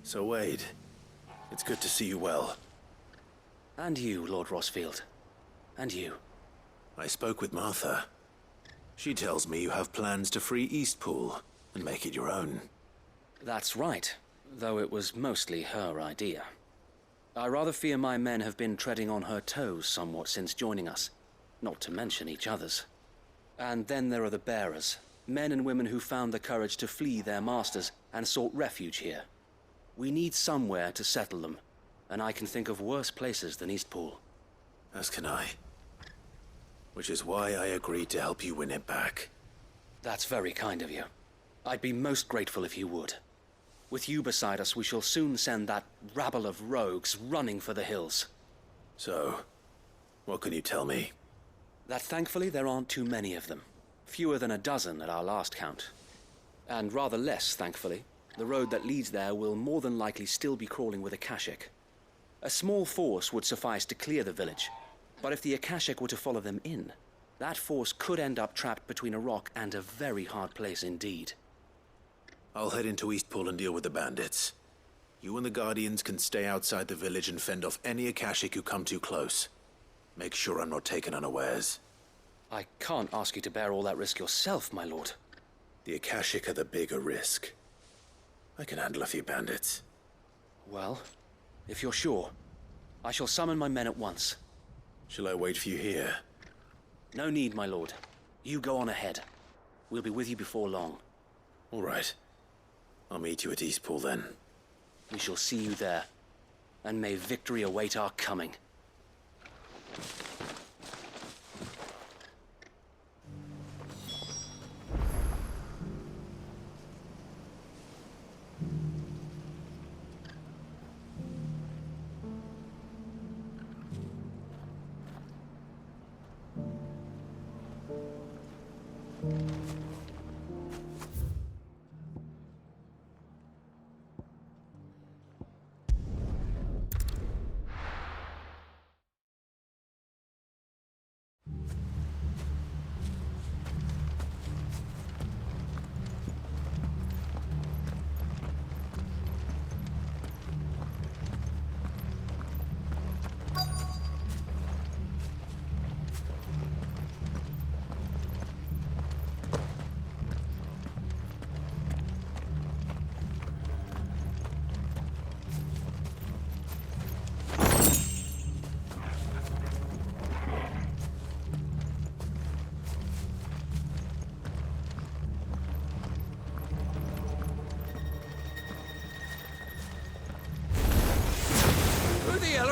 So Wade, it's good to see you well. And you, Lord Rosfield. And you. I spoke with Martha. She tells me you have plans to free Eastpool and make it your own. That's right, though it was mostly her idea. I rather fear my men have been treading on her toes somewhat since joining us, not to mention each other's. And then there are the bearers, men and women who found the courage to flee their masters and sought refuge here. We need somewhere to settle them, and I can think of worse places than Eastpool. As can I. Which is why I agreed to help you win it back. That's very kind of you. I'd be most grateful if you would. With you beside us, we shall soon send that rabble of rogues running for the hills. So, what can you tell me? That thankfully there aren't too many of them. Fewer than a dozen at our last count. And rather less, thankfully, the road that leads there will more than likely still be crawling with Akashic. A small force would suffice to clear the village, but if the Akashic were to follow them in, that force could end up trapped between a rock and a very hard place indeed. I'll head into Eastpool and deal with the bandits. You and the Guardians can stay outside the village and fend off any Akashic who come too close. Make sure I'm not taken unawares. I can't ask you to bear all that risk yourself, my lord. The Akashic are the bigger risk. I can handle a few bandits. Well, if you're sure, I shall summon my men at once. Shall I wait for you here? No need, my lord. You go on ahead. We'll be with you before long. All right. I'll meet you at Eastpool then. We shall see you there, and may victory await our coming.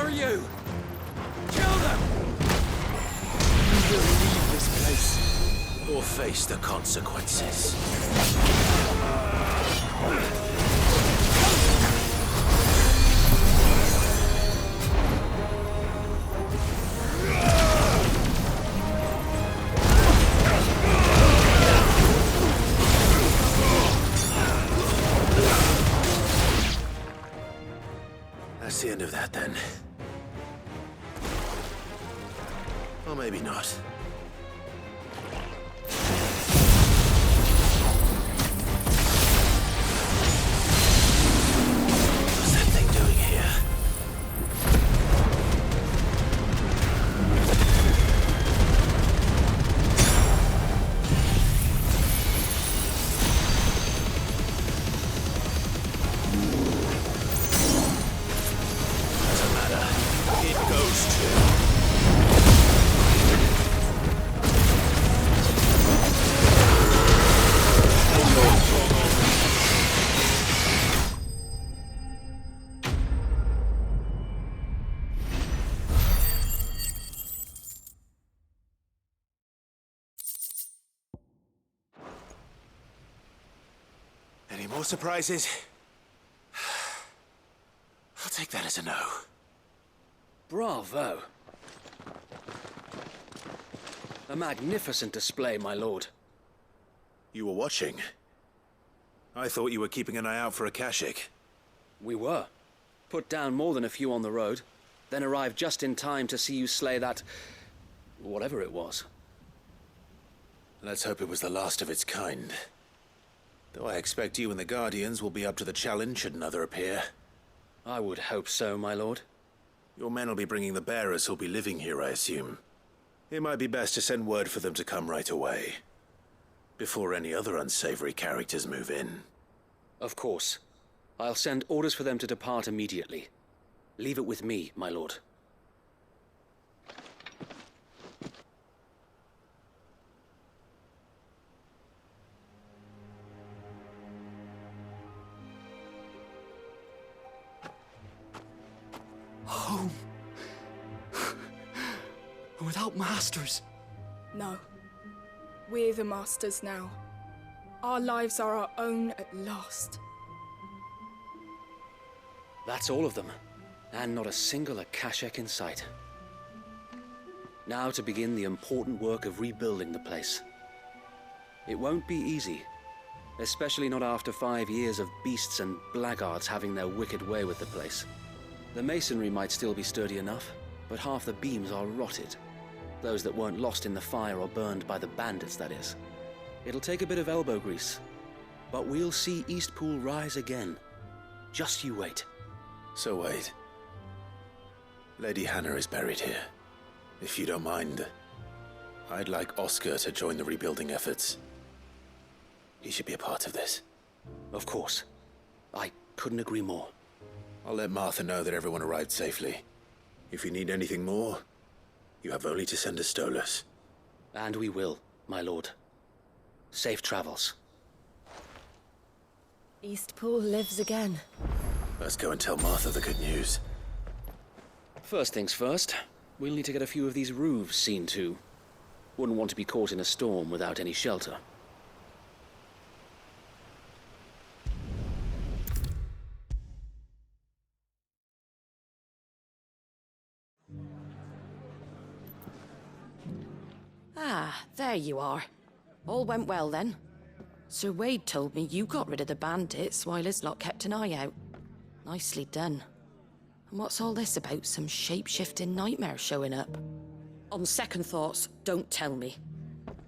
You! Kill them! You will leave this place, or face the consequences. That's the end of that, then. Or maybe not. What's that thing doing here? Doesn't matter. It goes to... Any more surprises? I'll take that as a no. Bravo. A magnificent display, my lord. You were watching. I thought you were keeping an eye out for Akashic. We were. Put down more than a few on the road, then arrived just in time to see you slay that... whatever it was. Let's hope it was the last of its kind. Though I expect you and the Guardians will be up to the challenge should another appear. I would hope so, my lord. Your men will be bringing the bearers who'll be living here, I assume. It might be best to send word for them to come right away, before any other unsavory characters move in. Of course. I'll send orders for them to depart immediately. Leave it with me, my lord. Home. Without masters. No. We're the masters now. Our lives are our own at last. That's all of them, and not a single Akashek in sight. Now to begin the important work of rebuilding the place. It won't be easy, especially not after 5 years of beasts and blackguards having their wicked way with the place. The masonry might still be sturdy enough, but half the beams are rotted. Those that weren't lost in the fire or burned by the bandits, that is. It'll take a bit of elbow grease, but we'll see Eastpool rise again. Just you wait. So wait. Lady Hannah is buried here. If you don't mind, I'd like Oscar to join the rebuilding efforts. He should be a part of this. Of course. I couldn't agree more. I'll let Martha know that everyone arrived safely. If you need anything more, you have only to send a Stolas. And we will, my lord. Safe travels. Eastpool lives again. Let's go and tell Martha the good news. First things first, we'll need to get a few of these roofs seen to. Wouldn't want to be caught in a storm without any shelter. Ah, there you are. All went well then. Sir Wade told me you got rid of the bandits while his lot kept an eye out. Nicely done. And what's all this about some shape-shifting nightmare showing up? On second thoughts, don't tell me.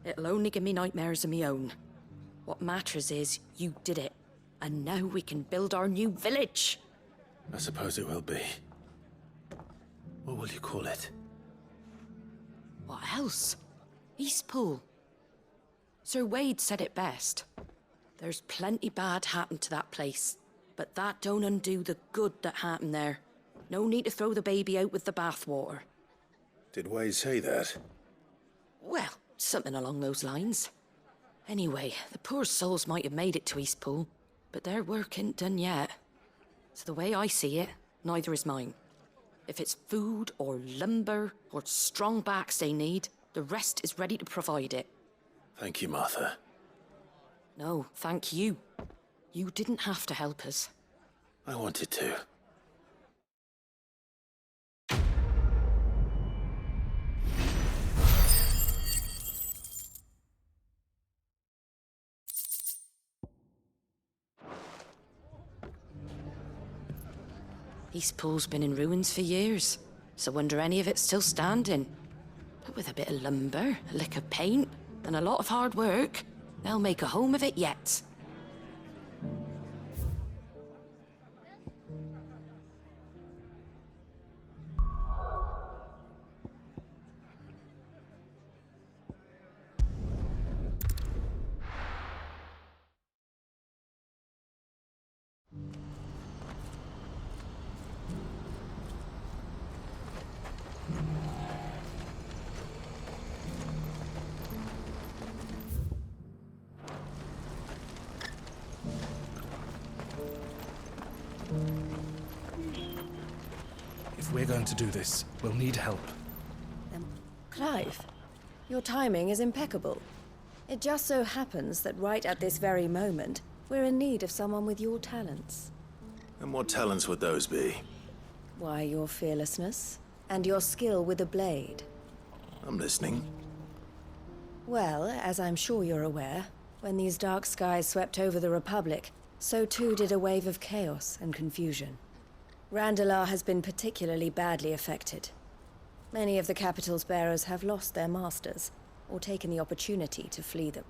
It'll only give me nightmares of my own. What matters is you did it. And now we can build our new village. I suppose it will be. What will you call it? What else? Eastpool. Sir Wade said it best. There's plenty bad happened to that place, but that don't undo the good that happened there. No need to throw the baby out with the bathwater. Did Wade say that? Well, something along those lines. Anyway, the poor souls might have made it to Eastpool, but their work ain't done yet. So the way I see it, neither is mine. If it's food or lumber or strong backs they need, the rest is ready to provide it. Thank you, Martha. No, thank you. You didn't have to help us. I wanted to. Eastpool's been in ruins for years, so wonder any of it's still standing. But with a bit of lumber, a lick of paint, and a lot of hard work, they'll make a home of it yet. If we're going to do this, we'll need help. Clive, your timing is impeccable. It just so happens that right at this very moment, we're in need of someone with your talents. And what talents would those be? Why, your fearlessness and your skill with a blade. I'm listening. Well, as I'm sure you're aware, when these dark skies swept over the Republic, so too did a wave of chaos and confusion. Randalar has been particularly badly affected. Many of the capital's bearers have lost their masters, or taken the opportunity to flee them.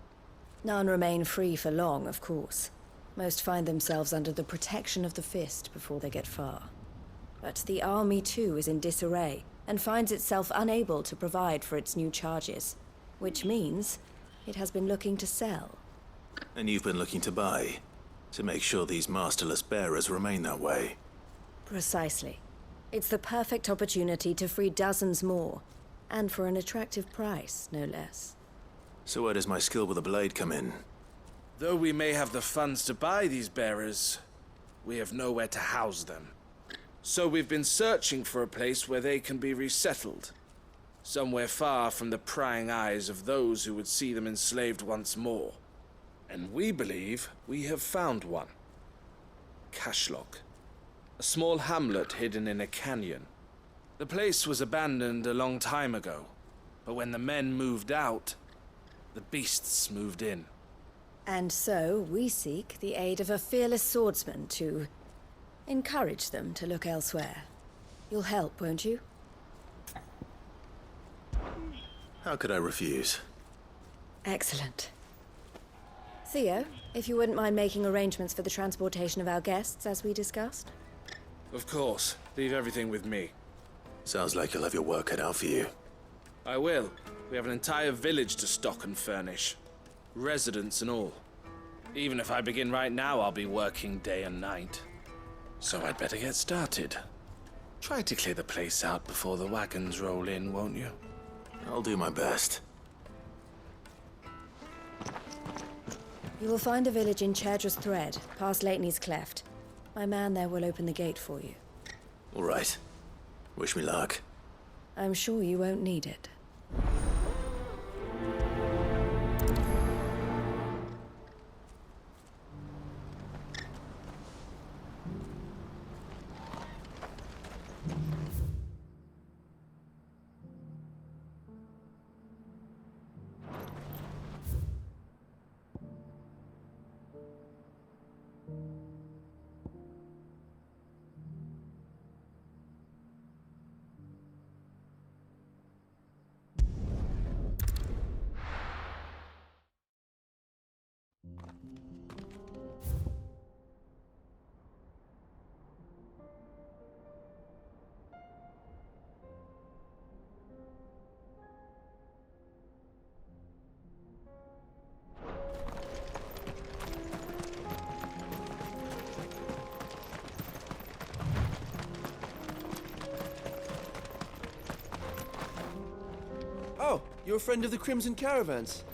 None remain free for long, of course. Most find themselves under the protection of the Fist before they get far. But the army too is in disarray, and finds itself unable to provide for its new charges. Which means it has been looking to sell. And you've been looking to buy, to make sure these masterless bearers remain that way. Precisely. It's the perfect opportunity to free dozens more, and for an attractive price, no less. So where does my skill with a blade come in? Though we may have the funds to buy these bearers, we have nowhere to house them. So we've been searching for a place where they can be resettled. Somewhere far from the prying eyes of those who would see them enslaved once more. And we believe we have found one. Cashlock. A small hamlet hidden in a canyon. The place was abandoned a long time ago, but when the men moved out, the beasts moved in. And so we seek the aid of a fearless swordsman to encourage them to look elsewhere. You'll help, won't you? How could I refuse? Excellent. Theo, if you wouldn't mind making arrangements for the transportation of our guests, as we discussed. Of course. Leave everything with me. Sounds like you'll have your work cut out for you. I will. We have an entire village to stock and furnish. Residents and all. Even if I begin right now, I'll be working day and night. So I'd better get started. Try to clear the place out before the wagons roll in, won't you? I'll do my best. You will find a village in Chairdra's Thread, past Lateney's Cleft. My man there will open the gate for you. All right. Wish me luck. I'm sure you won't need it. Oh, you're a friend of the Crimson Caravans.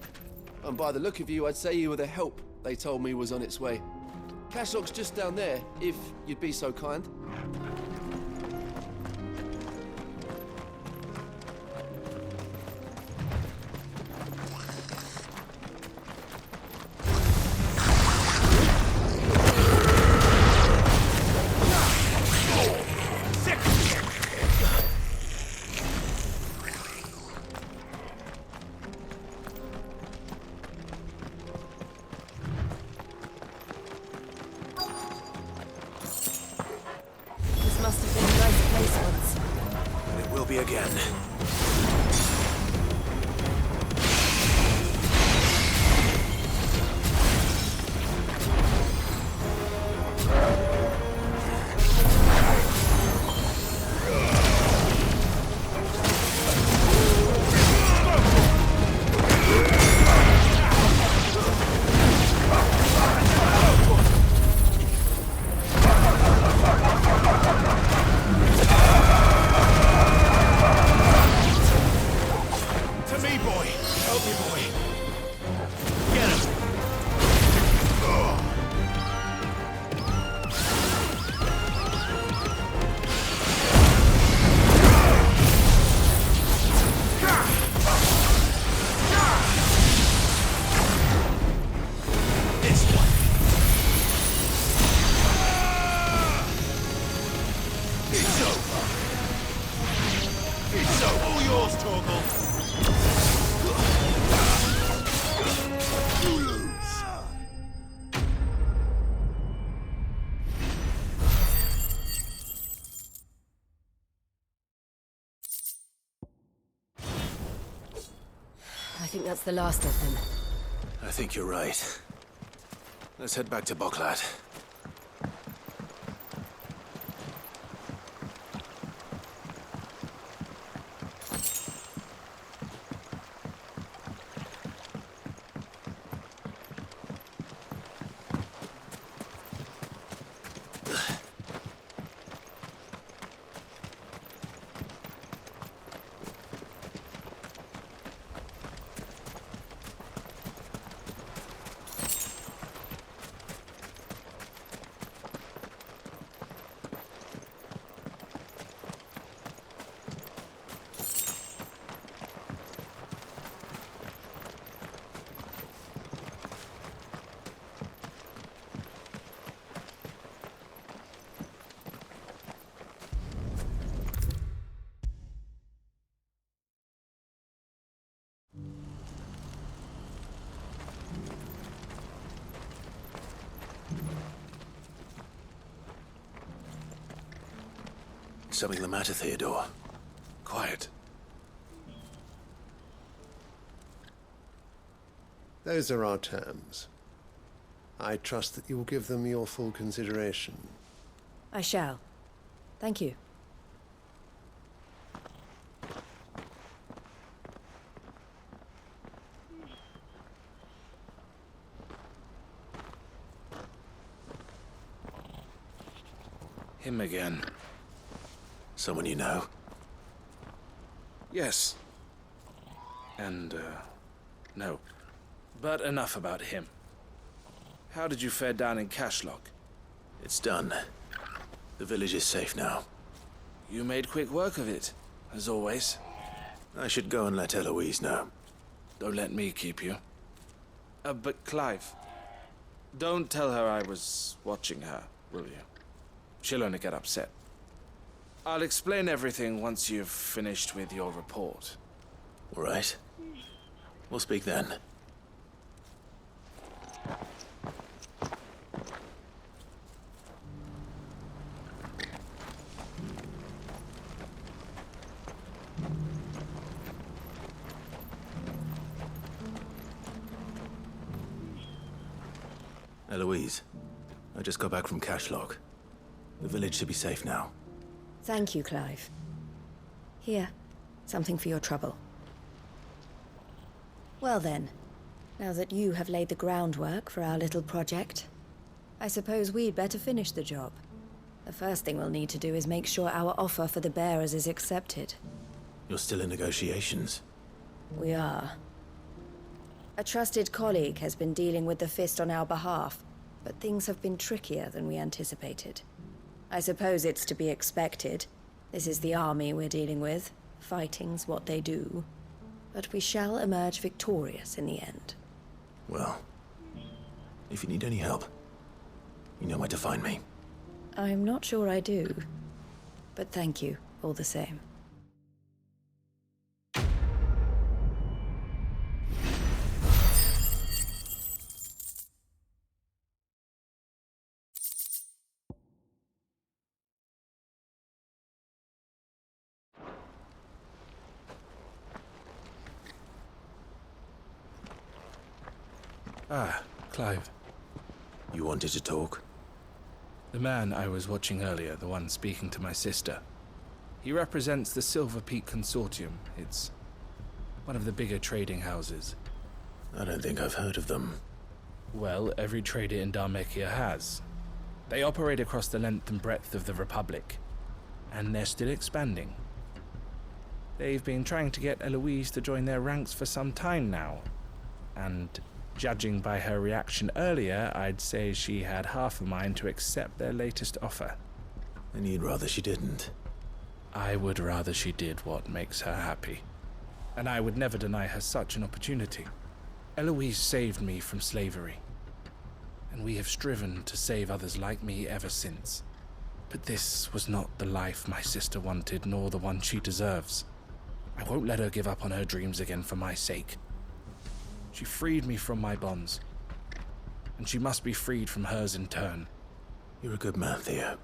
And by the look of you, I'd say you were the help they told me was on its way. Cashlock's just down there, if you'd be so kind. Must have been a nice place once. And it will be again. I think that's the last of them. I think you're right. Let's head back to Boklat. Something the matter, Theodore? Quiet. Those are our terms. I trust that you will give them your full consideration. I shall. Thank you. Him again. Someone you know? Yes. And, no. But enough about him. How did you fare down in Cashlock? It's done. The village is safe now. You made quick work of it, as always. I should go and let Eloise know. Don't let me keep you. But Clive, don't tell her I was watching her, will you? She'll only get upset. I'll explain everything once you've finished with your report. All right. We'll speak then. Eloise, I just got back from Cashlock. The village should be safe now. Thank you, Clive. Here, something for your trouble. Well then, now that you have laid the groundwork for our little project, I suppose we'd better finish the job. The first thing we'll need to do is make sure our offer for the bearers is accepted. You're still in negotiations? We are. A trusted colleague has been dealing with the Fist on our behalf, but things have been trickier than we anticipated. I suppose it's to be expected. This is the army we're dealing with. Fighting's what they do. But we shall emerge victorious in the end. Well, if you need any help, you know where to find me. I'm not sure I do. But thank you, all the same. Ah, Clive. You wanted to talk? The man I was watching earlier, the one speaking to my sister. He represents the Silver Peak Consortium. It's one of the bigger trading houses. I don't think I've heard of them. Well, every trader in Dharmekia has. They operate across the length and breadth of the Republic, and they're still expanding. They've been trying to get Eloise to join their ranks for some time now, and judging by her reaction earlier, I'd say she had half a mind to accept their latest offer. And you'd rather she didn't? I would rather she did what makes her happy. And I would never deny her such an opportunity. Eloise saved me from slavery, and we have striven to save others like me ever since. But this was not the life my sister wanted, nor the one she deserves. I won't let her give up on her dreams again for my sake. She freed me from my bonds, and she must be freed from hers in turn. You're a good man, Theo.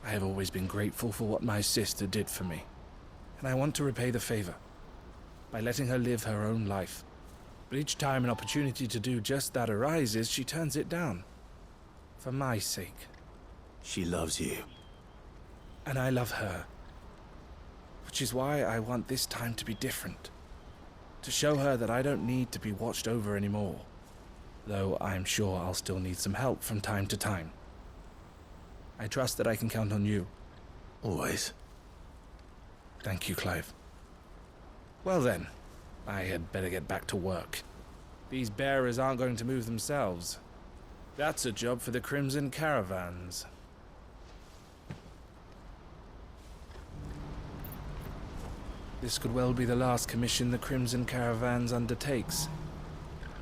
I have always been grateful for what my sister did for me, and I want to repay the favor by letting her live her own life. But each time an opportunity to do just that arises, she turns it down. For my sake. She loves you. And I love her. Which is why I want this time to be different. To show her that I don't need to be watched over anymore. Though I'm sure I'll still need some help from time to time. I trust that I can count on you. Always. Thank you, Clive. Well then, I had better get back to work. These bearers aren't going to move themselves. That's a job for the Crimson Caravans. This could well be the last commission the Crimson Caravans undertakes.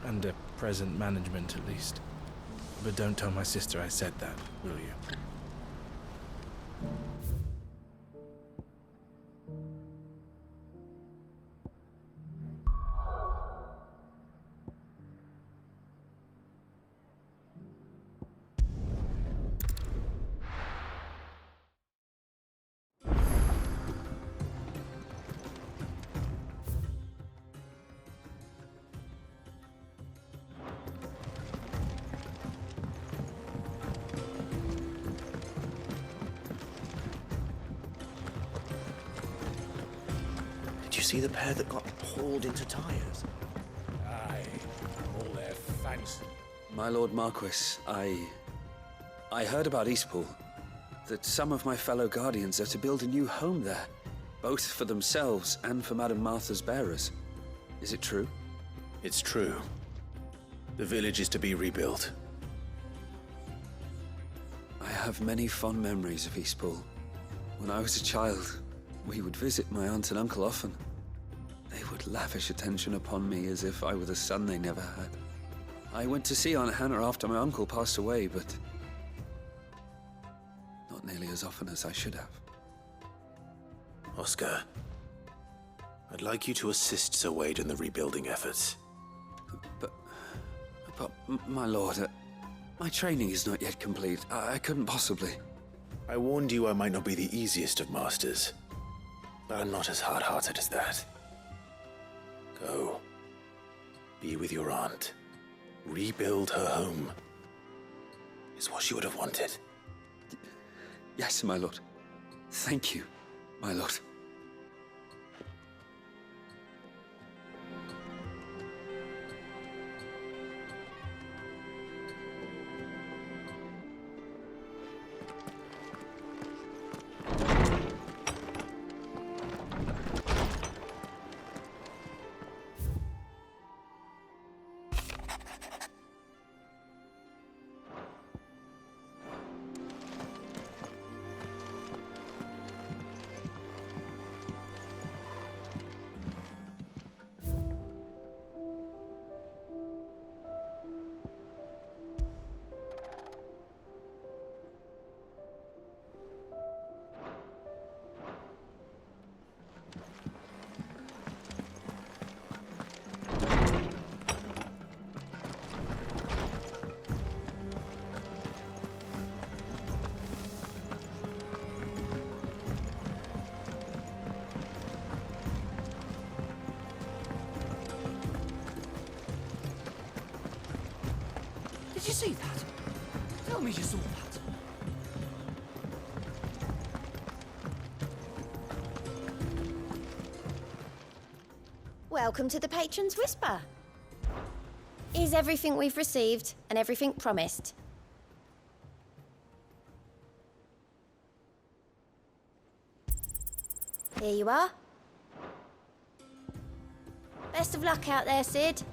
Under present management, at least. But don't tell my sister I said that, will you? you see the pair that got hauled into tires? Aye, all their fangs. My Lord Marquis, I heard about Eastpool. That some of my fellow Guardians are to build a new home there, both for themselves and for Madame Martha's bearers. Is it true? It's true. The village is to be rebuilt. I have many fond memories of Eastpool. When I was a child, we would visit my aunt and uncle often. They would lavish attention upon me as if I were the son they never had. I went to see Aunt Hannah after my uncle passed away, but not nearly as often as I should have. Oscar, I'd like you to assist Sir Wade in the rebuilding efforts. But my lord, my training is not yet complete. I couldn't possibly. I warned you I might not be the easiest of masters, but I'm not as hard-hearted as that. Go. Be with your aunt. Rebuild her home. Is what she would have wanted. Yes, my lord. Thank you, my lord. Did you see that? Tell me you saw that. Welcome to the Patron's Whisper. Is everything we've received and everything promised? Here you are. Best of luck out there, Sid.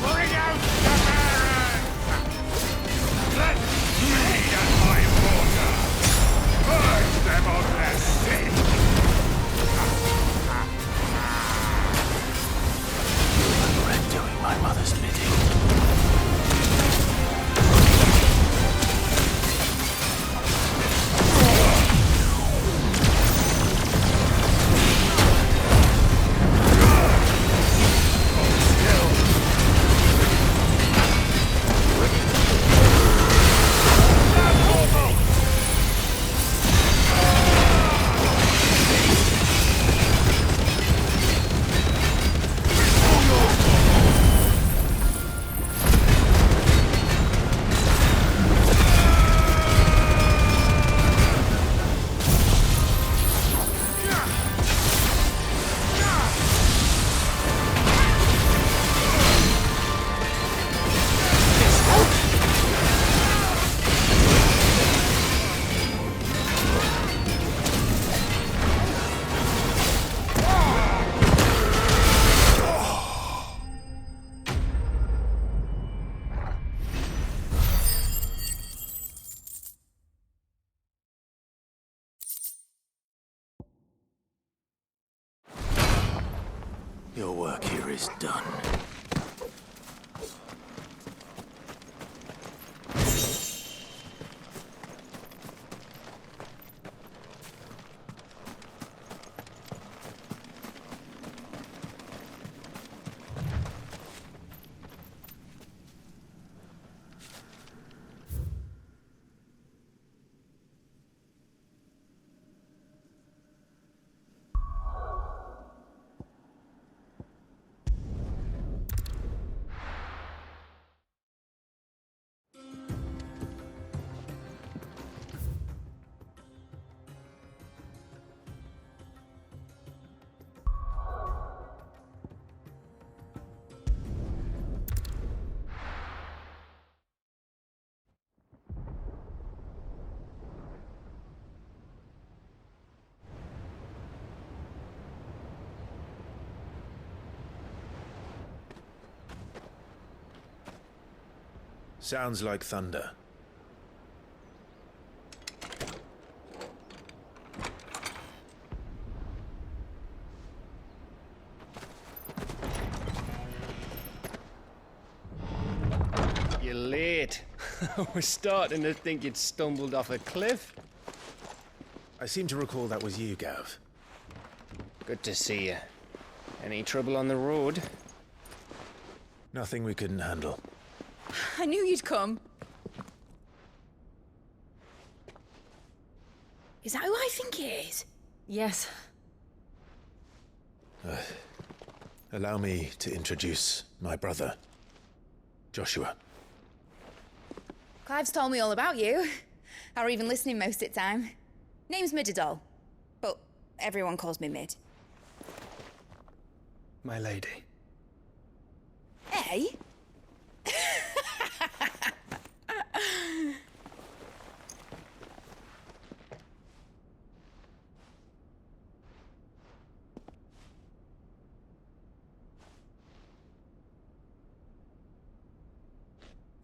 Bring out the barons! Let greed and my water purge them of their sin! You regret doing my mother's bidding. Your work here is done. Sounds like thunder. You're late. We're starting to think you'd stumbled off a cliff. I seem to recall that was you, Gav. Good to see you. Any trouble on the road? Nothing we couldn't handle. I knew you'd come. Is that who I think it is? Yes. Allow me to introduce my brother, Joshua. Clive's told me all about you. Or even listening most of the time. Name's Midadol, but everyone calls me Mid. My lady. Hey?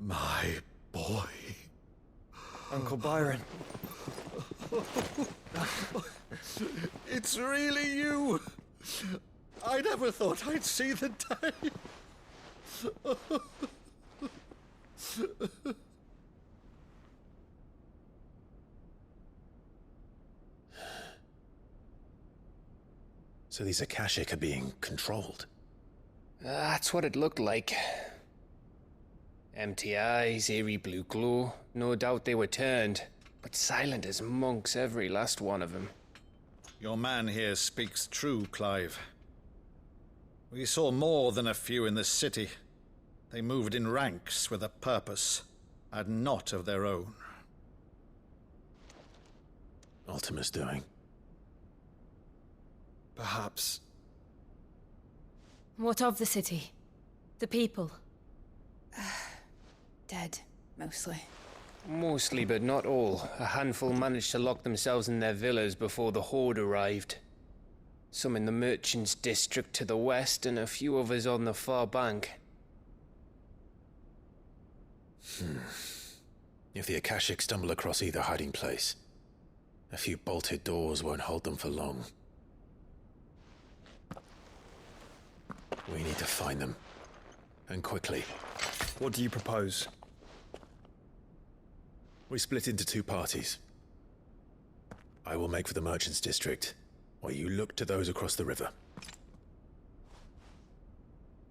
My boy. Uncle Byron. It's really you. I never thought I'd see the day. So these Akashic are being controlled. That's what it looked like. Empty eyes, eerie blue glow. No doubt they were turned, but silent as monks, every last one of them. Your man here speaks true, Clive. We saw more than a few in this city. They moved in ranks with a purpose, and not of their own. Ultima's doing. Perhaps. What of the city? The people? Dead, mostly. Mostly, but not all. A handful managed to lock themselves in their villas before the Horde arrived. Some in the merchants' district to the west, and a few others on the far bank. If the Akashic stumble across either hiding place, a few bolted doors won't hold them for long. We need to find them. And quickly. What do you propose? We split into two parties. I will make for the merchants' district, while you look to those across the river.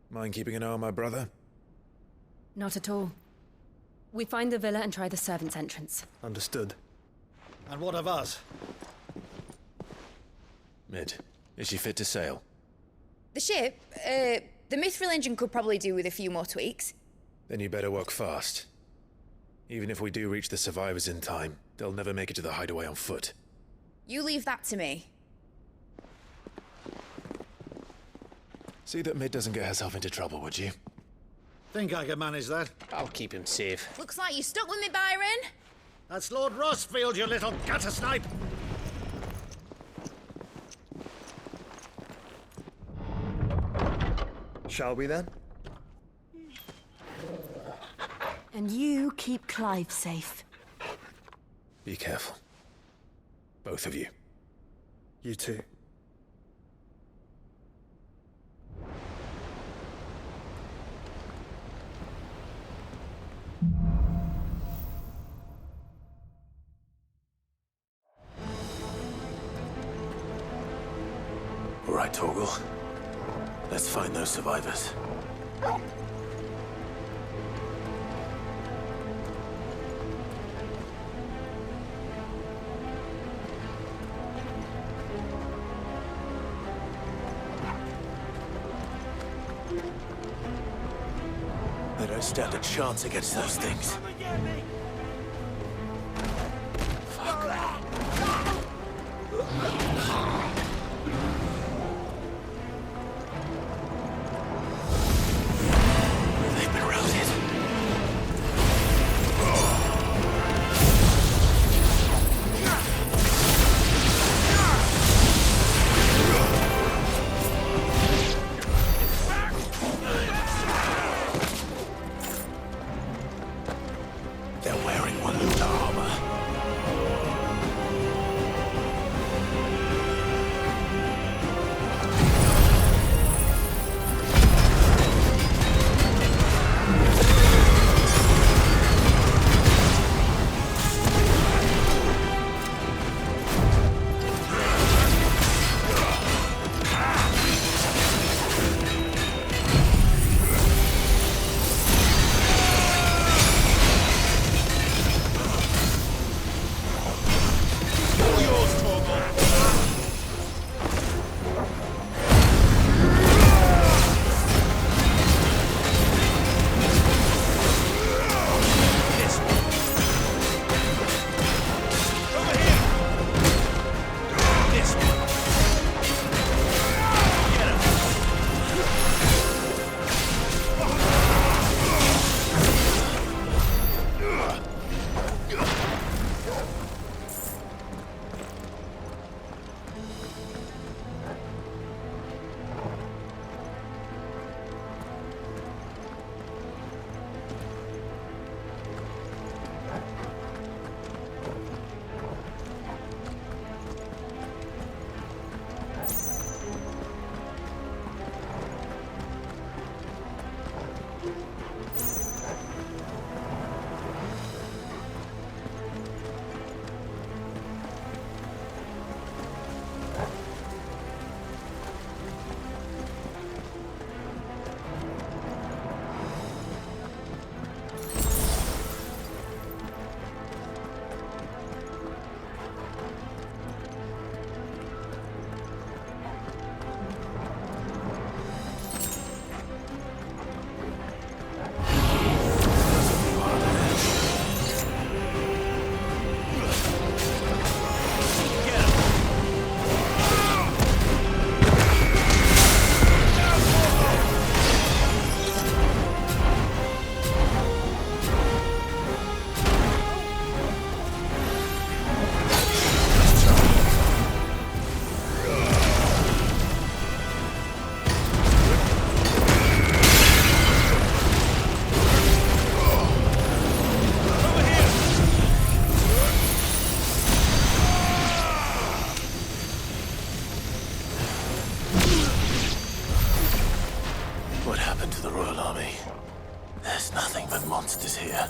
Mind keeping an eye on my brother? Not at all. We find the villa and try the servants' entrance. Understood. And what of us? Mid, is she fit to sail? The ship, the mithril engine could probably do with a few more tweaks. Then you better work fast. Even if we do reach the survivors in time, they'll never make it to the hideaway on foot. You leave that to me. See that Mid doesn't get herself into trouble, would you? Think I can manage that? I'll keep him safe. Looks like you stuck with me, Byron. That's Lord Rossfield, you little gutter snipe! Shall we then? And you keep Clive safe. Be careful. Both of you. You too. All right, Torgal. Let's find those survivors. They don't stand a chance against those things. They've been routed. here.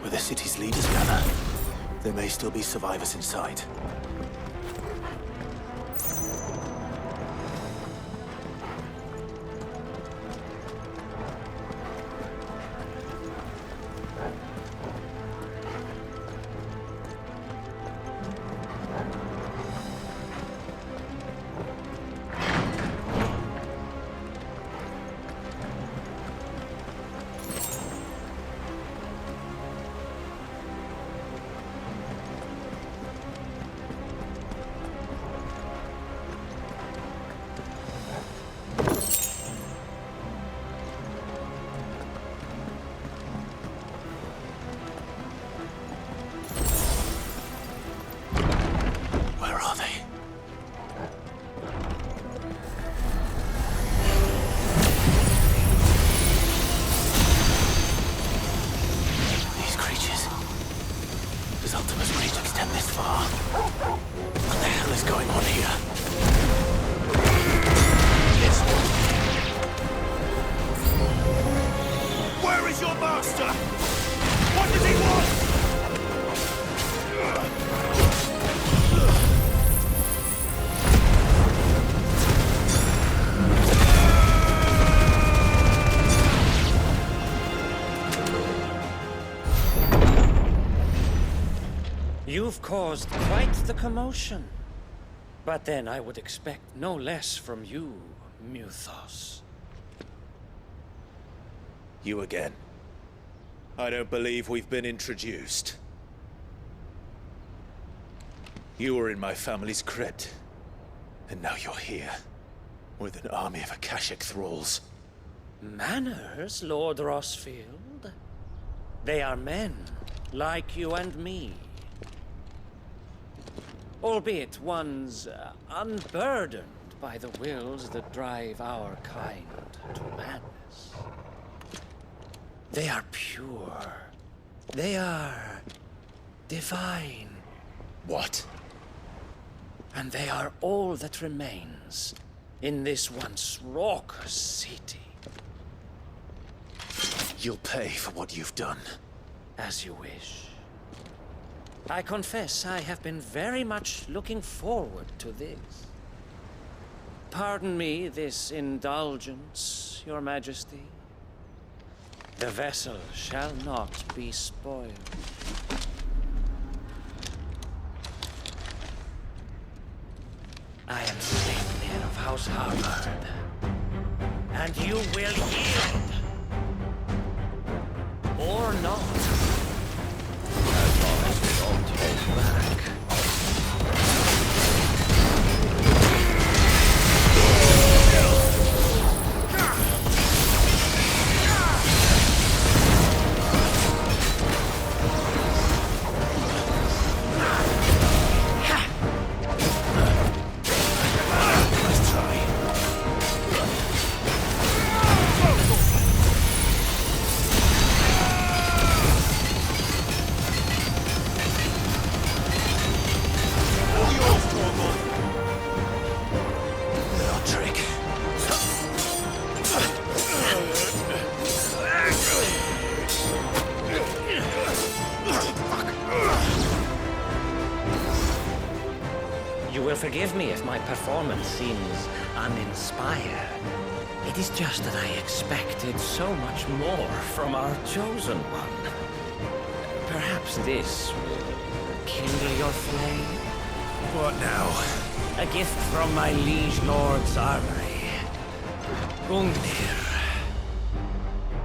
Where the city's leaders gather. There may still be survivors inside. monster! What does he want? You've caused quite the commotion. But then I would expect no less from you, Mythos. You again. I don't believe we've been introduced. You were in my family's crypt, and now you're here, with an army of Akashic thralls. Manners, Lord Rossfield? They are men, like you and me. Albeit ones unburdened by the wills that drive our kind to madness. They are pure. They are divine. What? And they are all that remains in this once raucous city. You'll pay for what you've done. As you wish. I confess I have been very much looking forward to this. Pardon me this indulgence, Your Majesty. The vessel shall not be spoiled. I am Sleipnir of House Harvard, and you will yield. Or not. As long as we don't hold back. Forgive me if my performance seems uninspired. It is just that I expected so much more from our chosen one. Perhaps this will kindle your flame? What now? A gift from my liege lord's armory. Gungnir.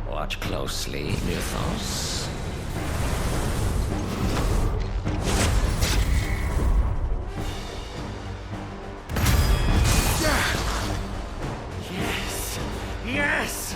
Watch closely, Mythos. Yes!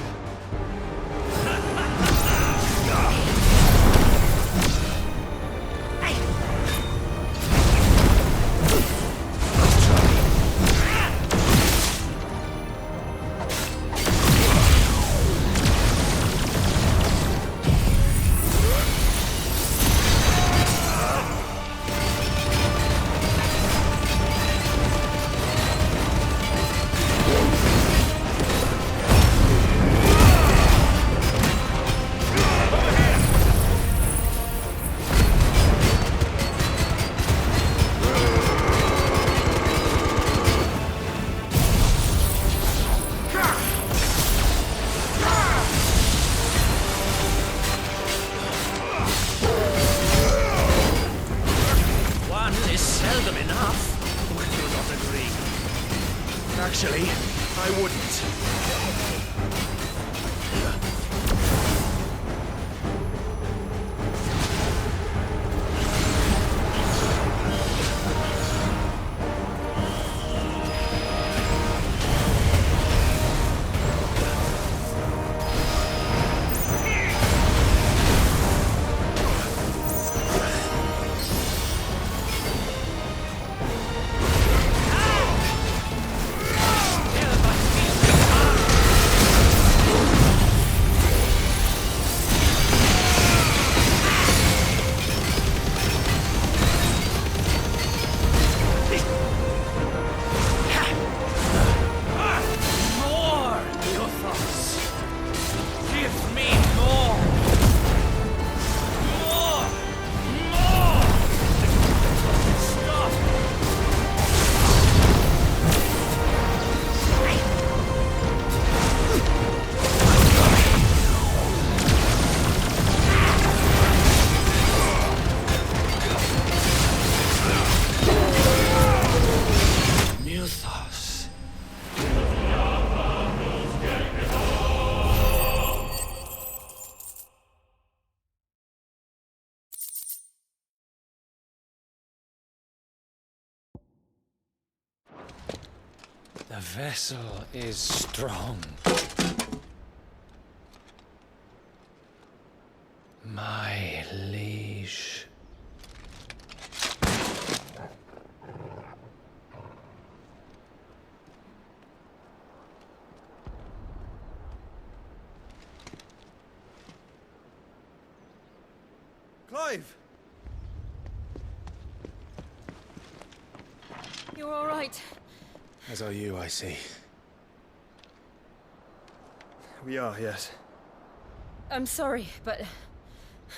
vessel is strong. My liege. Clive! You're all right. As are you, I see. We are, yes. I'm sorry, but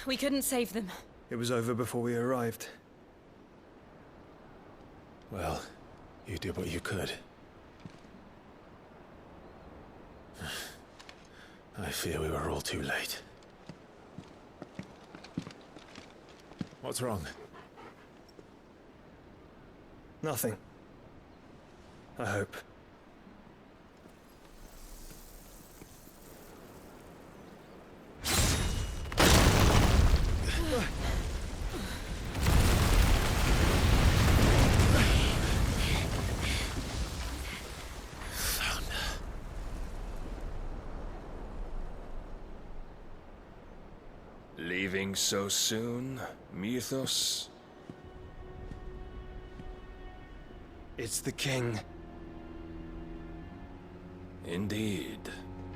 we couldn't save them. It was over before we arrived. Well, you did what you could. I fear we were all too late. What's wrong? Nothing. I hope. Leaving so soon, Mythos? It's the king. Indeed.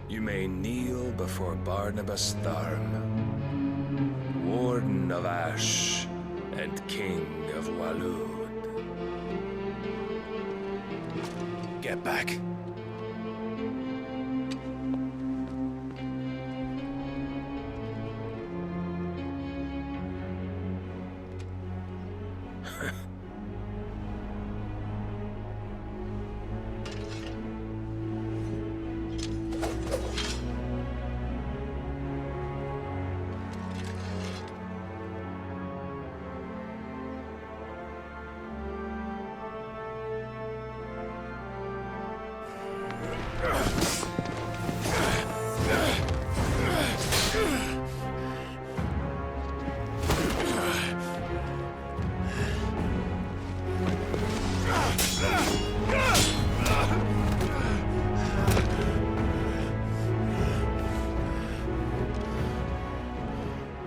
You may kneel before Barnabas Tharm, Warden of Ash and King of Walud. Get back.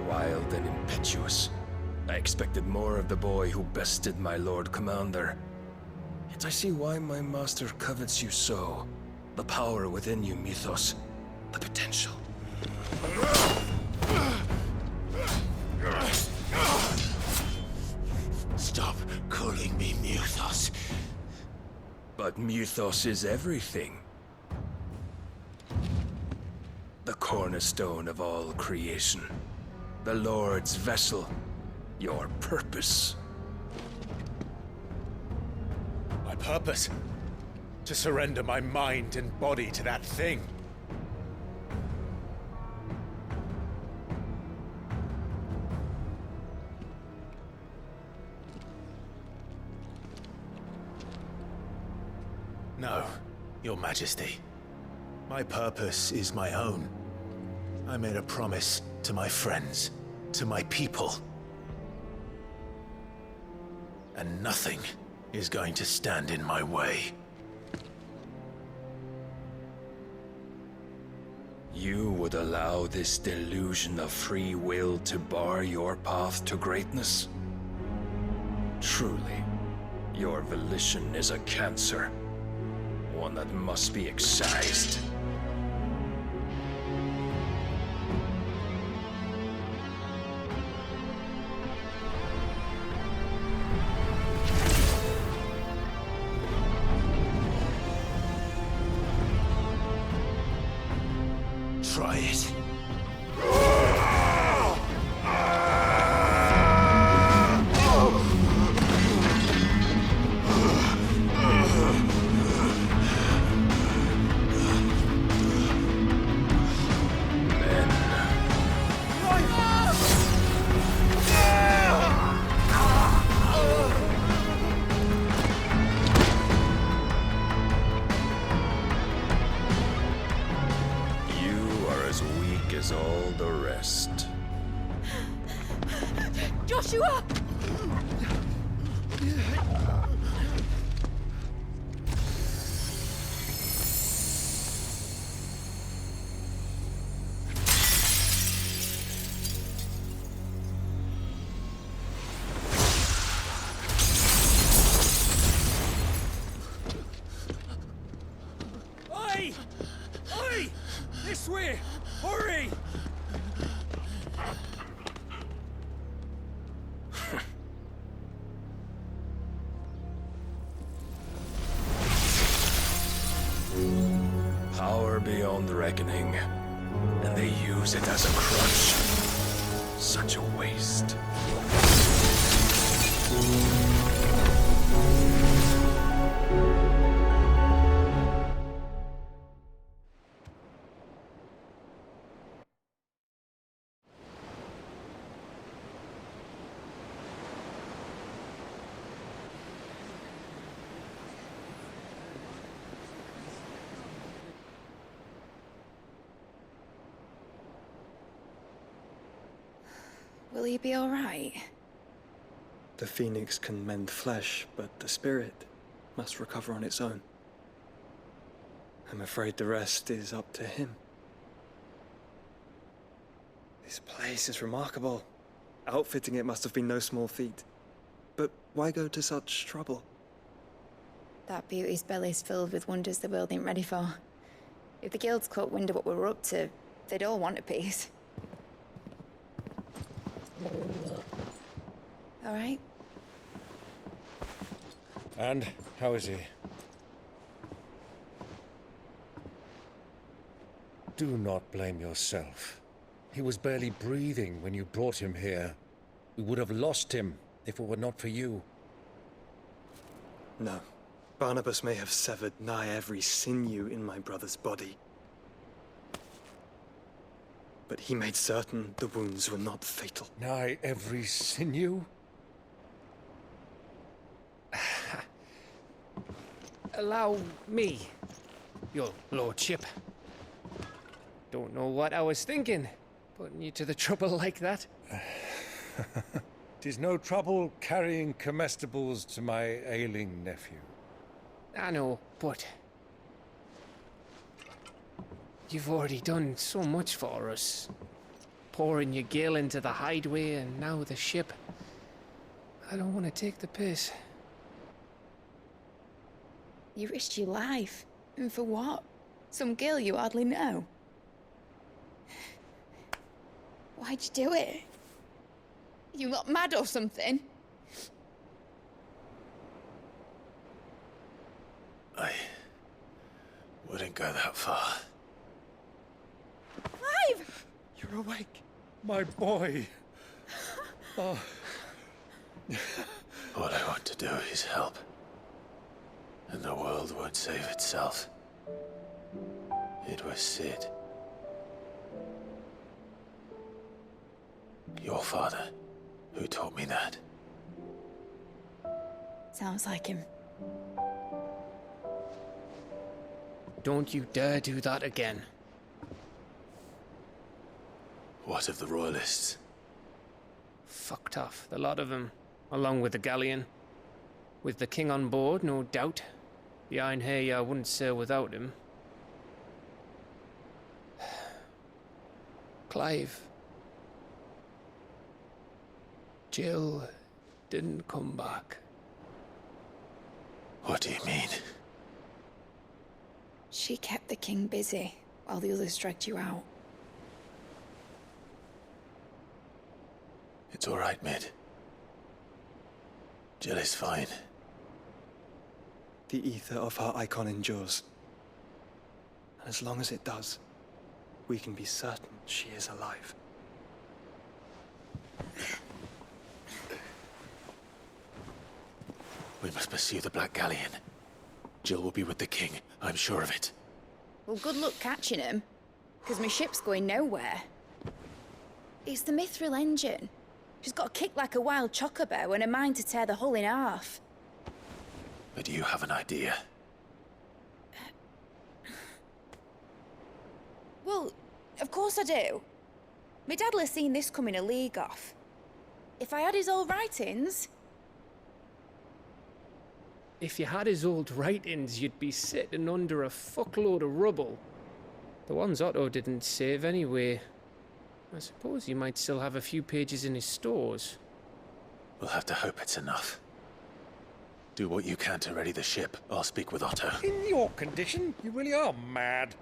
Wild and impetuous. I expected more of the boy who bested my Lord Commander. Yet I see why my master covets you so. The power within you, Mythos. The potential. Stop calling me Mythos. But Mythos is everything. The cornerstone of all creation. The Lord's vessel. Your purpose. My purpose? To surrender my mind and body to that thing. No, Your Majesty. My purpose is my own. I made a promise to my friends, to my people. And nothing is going to stand in my way. You would allow this delusion of free will to bar your path to greatness? Truly, your volition is a cancer. One that must be excised. Try it. As all the rest. Joshua! Hurry! Power beyond reckoning, and they use it as a crutch. Such a waste. Will he be all right? The phoenix can mend flesh, but the spirit must recover on its own. I'm afraid the rest is up to him. This place is remarkable. Outfitting it must have been no small feat. But why go to such trouble? That beauty's belly's filled with wonders the world ain't ready for. If the guilds caught wind of what we were up to, they'd all want a piece. All right. And how is he? Do not blame yourself. He was barely breathing when you brought him here. We would have lost him if it were not for you. No. Barnabas may have severed nigh every sinew in my brother's body. But he made certain the wounds were not fatal. Nigh every sinew? Allow me, your lordship. Don't know what I was thinking, putting you to the trouble like that. 'Tis no trouble carrying comestibles to my ailing nephew. I know, but you've already done so much for us. Pouring your gale into the hideaway and now the ship. I don't want to take the piss. You risked your life. And for what? Some girl you hardly know. Why'd you do it? You got mad or something? I wouldn't go that far. Clive! You're awake. My boy. Oh. All I want to do is help. And the world won't save itself. It was Sid. Your father, who taught me that. Sounds like him. Don't you dare do that again. What of the Royalists? Fucked off, the lot of them, along with the galleon. With the king on board, no doubt. The Iron Hair wouldn't sail without him. Clive. Jill didn't come back. What do you mean? She kept the king busy while the others dragged you out. It's all right, Mid. Jill is fine. The ether of her icon endures. And as long as it does, we can be certain she is alive. We must pursue the Black Galleon. Jill will be with the king, I'm sure of it. Well, good luck catching him, because my ship's going nowhere. It's the Mithril engine. She's got a kick like a wild chocobo and a mind to tear the hull in half. But you have an idea. Well, of course I do. My dad'll have seen this coming a league off. If I had his old writings... If you had his old writings, you'd be sitting under a fuckload of rubble. The ones Otto didn't save anyway. I suppose he might still have a few pages in his stores. We'll have to hope it's enough. Do what you can to ready the ship. I'll speak with Otto. In your condition, you really are mad.